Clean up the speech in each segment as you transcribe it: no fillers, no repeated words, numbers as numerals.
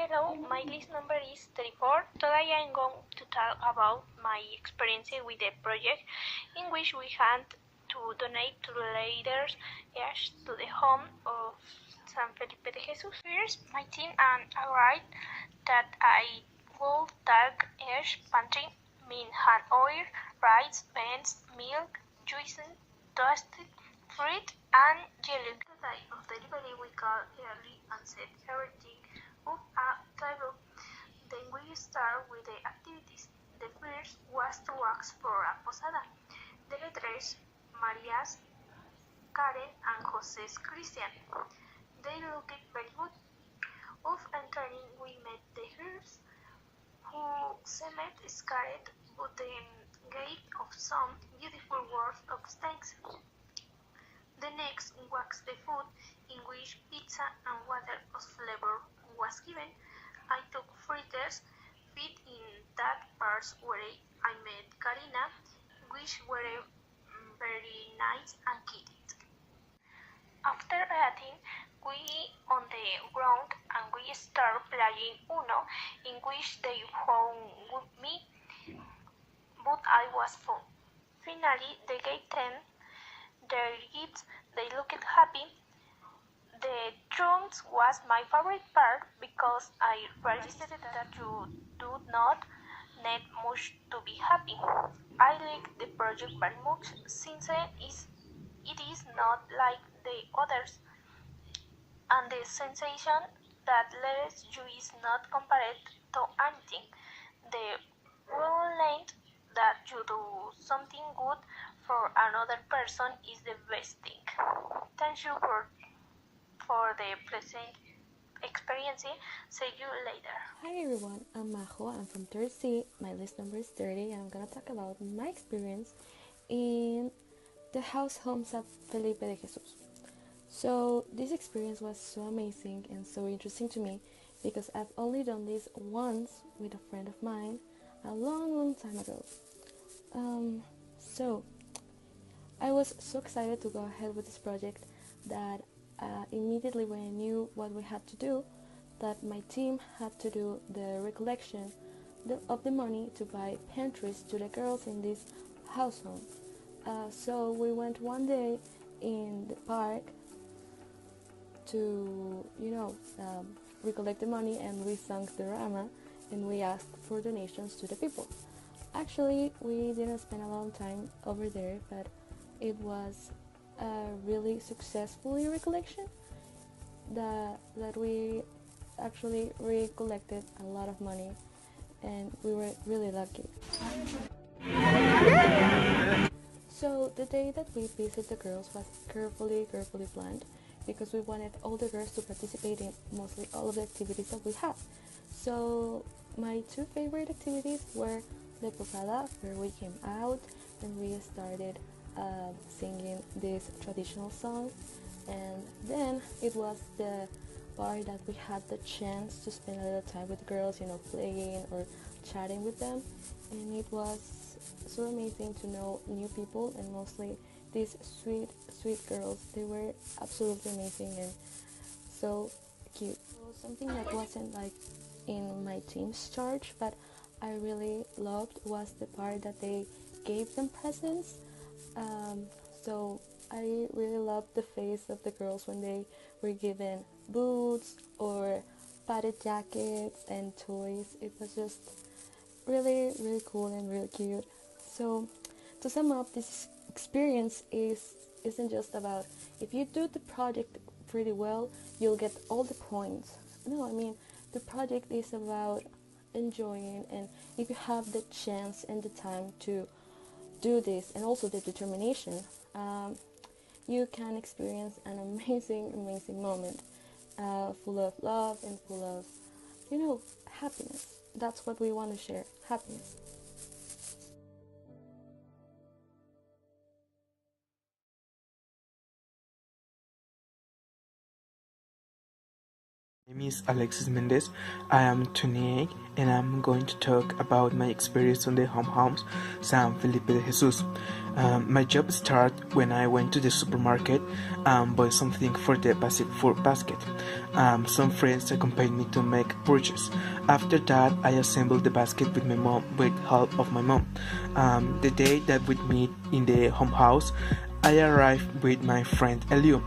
Hello, my list number is 34. Today I am going to talk about my experience with the project in which we had to donate to leaders to the home of San Felipe de Jesus. First, my team and I write that I will tag ash pantry, mean hand oil, rice, beans, milk, juice, toasted fruit, and jelly. The day of delivery we call early and set everything up a table. Then we start with the activities. The first was to ask for a posada. The letters Maria's, Karen, and Jose's Christian. They looked very good. Of entering, we met the girls, who seemed scared, but then gave of some beautiful words of thanks. The next was the food, in which pizza and water of flavor was given. I took fritters, fit in that part where I met Karina, which were very nice and cute. After eating, we on the ground and we start playing Uno, in which they found me, but I was full. Finally, they gave them their gifts. They looked happy. The trunks was my favorite part because I realized that you do not need much to be happy. I like the project very much since it is not like the others, and the sensation that lets you is not compared to anything. The willing that you do something good for another person is the best thing. Thank you for the present experience. See you later. Hi everyone, I'm Majo. I'm from 3rd C. My list number is 30, and I'm gonna talk about my experience in the house home San Felipe de Jesus. So this experience was so amazing and so interesting to me because I've only done this once with a friend of mine a long time ago. So I was so excited to go ahead with this project that immediately when I knew what we had to do, that my team had to do the recollection of the money to buy pantries to the girls in this household. So we went one day in the park to, recollect the money, and we sang the drama and we asked for donations to the people. Actually, we didn't spend a long time over there, but it was a really successful recollection that we actually recollected a lot of money, and we were really lucky. So the day that we visited the girls was carefully planned because we wanted all the girls to participate in mostly all of the activities that we had. So my two favorite activities were the posada, where we came out and we started singing this traditional song, and then it was the part that we had the chance to spend a little time with girls, playing or chatting with them, and it was so amazing to know new people, and mostly these sweet girls. They were absolutely amazing and so cute. It was something that wasn't like in my team's charge, but I really loved was the part that they gave them presents. So I really loved the face of the girls when they were given boots or padded jackets and toys. It was just really cool and really cute. So to sum up, this experience isn't just about if you do the project pretty well, you'll get all the points. No, I mean the project is about enjoying, and if you have the chance and the time to do this, and also the determination, you can experience an amazing moment, full of love and full of happiness. That's what we want to share, happiness. My name is Alexis Mendez. I am 28 and I'm going to talk about my experience on the homes San Felipe de Jesus. My job started when I went to the supermarket and bought something for the basic food basket. Some friends accompanied me to make purchase. After that, I assembled the basket with my mom, with help of my mom. The day that we meet in the home house, I arrived with my friend Elio.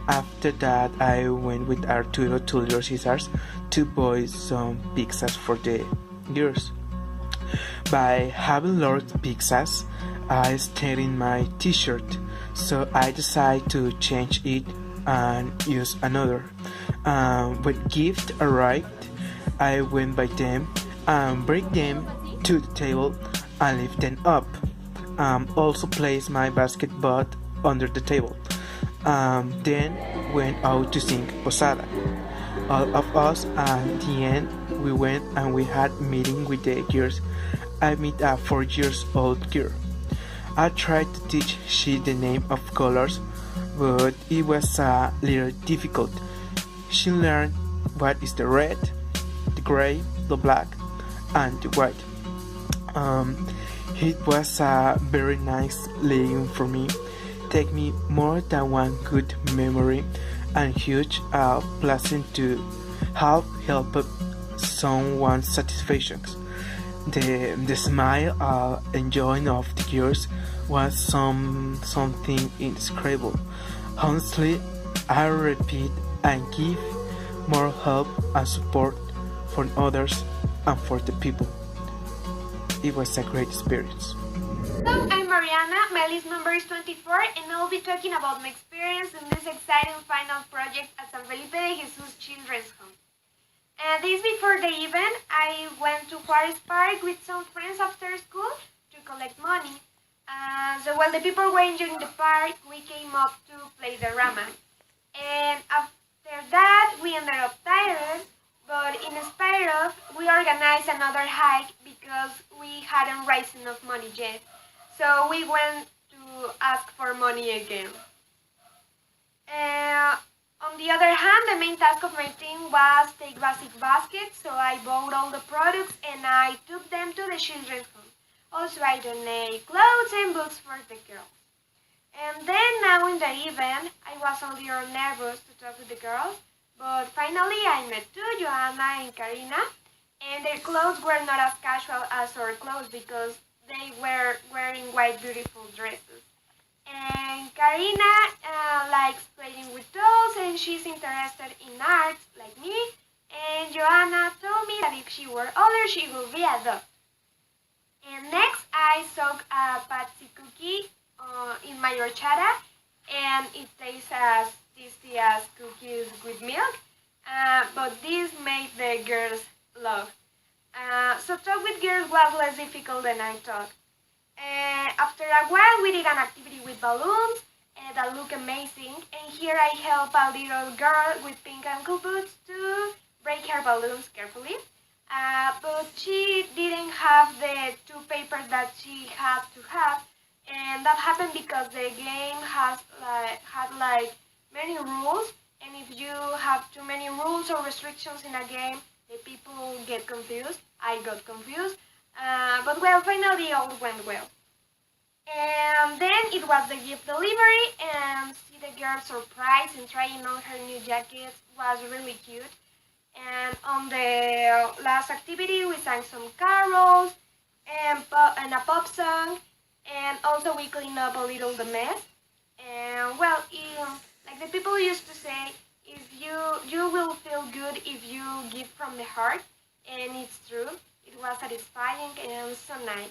After that, I went with Arturo to Little Caesars to buy some pizzas for the girls. By having Lord pizzas, I stayed in my t-shirt, so I decided to change it and use another. When gift arrived, I went by them and bring them to the table and lift them up. Also placed my basket butt under the table. Then went out to sing Posada. All of us at the end we went and we had meeting with the girls. I met a 4 years old girl. I tried to teach she the name of colors, but it was a little difficult. She learned what is the red, the gray, the black, and the white. It was a very nice lesson for me. Take me more than one good memory and huge blessing to help someone's satisfactions. The smile and joy of the girls was something indescribable. Honestly, I repeat and give more help and support for others and for the people. It was a great experience. Hello, I'm Mariana. My list number is 24, and I'll be talking about my experience in this exciting final project at San Felipe de Jesus Children's Home. Days before the event, I went to Juarez Park with some friends after school to collect money. So while the people were enjoying the park, we came up to play the Rama. And after that, we ended up tired, but in spite of, we organized another hike because we hadn't raised enough money yet. So we went to ask for money again. On the other hand, the main task of my team was take basic baskets, so I bought all the products and I took them to the children's home. Also, I donate clothes and books for the girls. And then now in the event, I was a little nervous to talk with the girls, but finally I met two, Joanna and Karina, and their clothes were not as casual as our clothes because they were wearing white beautiful dresses. And Karina likes playing with dolls and she's interested in art like me. And Joanna told me that if she were older, she would be a dog. And next, I soaked a patsy cookie in my horchata, and it tastes as tasty as cookies with milk. But this made the girls laugh. So talk with girls was less difficult than I thought. After a while, we did an activity with balloons that look amazing. And here I help a little girl with pink ankle boots to break her balloons carefully. But she didn't have the two papers that she had to have. And that happened because the game had many rules. And if you have too many rules or restrictions in a game, the people get confused. I got confused. But well, finally all went well. And then it was the gift delivery, and see the girl surprise and trying on her new jacket was really cute. And on the last activity, we sang some carols and a pop song, and also we cleaned up a little the mess. And well, like the people used to say, if you will feel good if you give from the heart, and it's true. It was satisfying and so nice.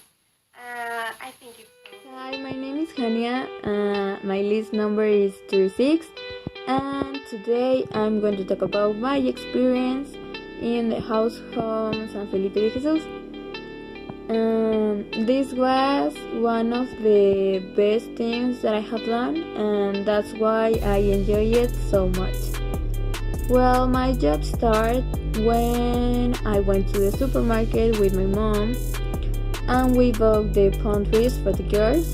I think it's so. Hi, my name is Hania. My list number is 36, and today I'm going to talk about my experience in the house home San Felipe de Jesus. This was one of the best things that I have done, and that's why I enjoy it so much. Well, my job started when I went to the supermarket with my mom and we bought the pantries for the girls.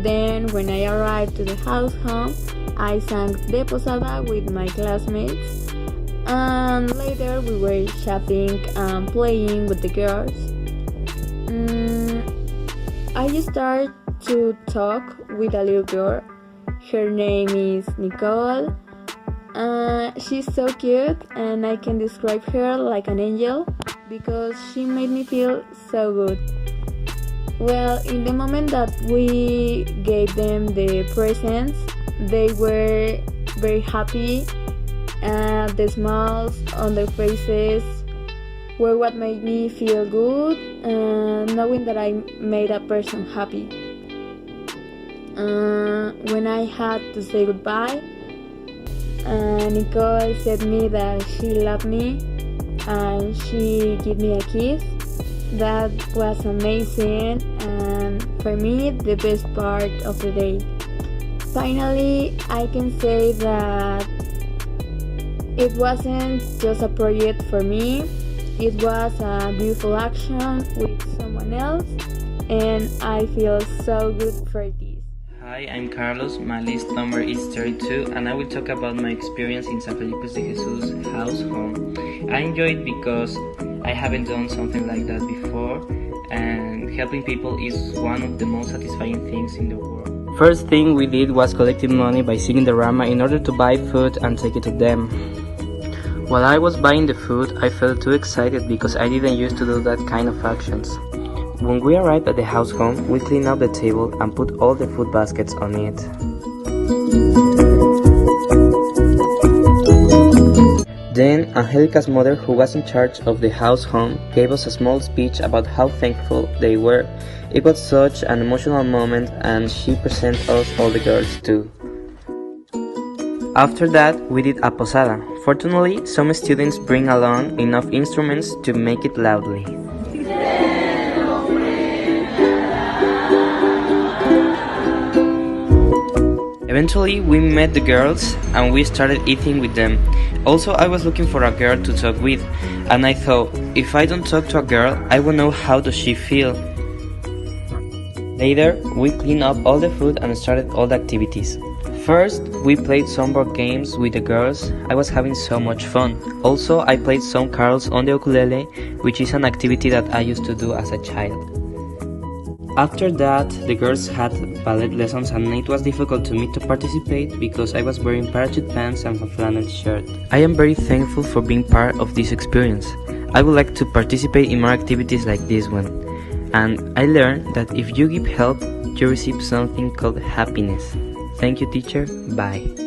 Then when I arrived to the house home, I sang the posada with my classmates, and later we were shopping and playing with the girls. I started to talk with a little girl. Her name is Nicole. She's so cute, and I can describe her like an angel because she made me feel so good. Well, in the moment that we gave them the presents, they were very happy, and the smiles on their faces were what made me feel good, knowing that I made a person happy. When I had to say goodbye, Nicole said me that she loved me and she gave me a kiss. That was amazing, and for me the best part of the day. Finally, I can say that it wasn't just a project for me, it was a beautiful action with someone else, and I feel so good for this. Hi, I'm Carlos. My list number is 32, and I will talk about my experience in San Felipe de Jesus house home. I enjoy it because I haven't done something like that before, and helping people is one of the most satisfying things in the world. First thing we did was collecting money by singing the Rama in order to buy food and take it to them. While I was buying the food, I felt too excited because I didn't used to do that kind of actions. When we arrived at the house home, we cleaned up the table and put all the food baskets on it. Then, Angelica's mother, who was in charge of the house home, gave us a small speech about how thankful they were. It was such an emotional moment, and she presented us all the girls too. After that, we did a posada. Fortunately, some students bring along enough instruments to make it loudly. Eventually, we met the girls and we started eating with them. Also, I was looking for a girl to talk with, and I thought, if I don't talk to a girl, I won't know how does she feel. Later, we cleaned up all the food and started all the activities. First, we played some board games with the girls. I was having so much fun. Also, I played some carols on the ukulele, which is an activity that I used to do as a child. After that, the girls had ballet lessons, and it was difficult to me to participate because I was wearing parachute pants and a flannel shirt. I am very thankful for being part of this experience. I would like to participate in more activities like this one. And I learned that if you give help, you receive something called happiness. Thank you, teacher. Bye.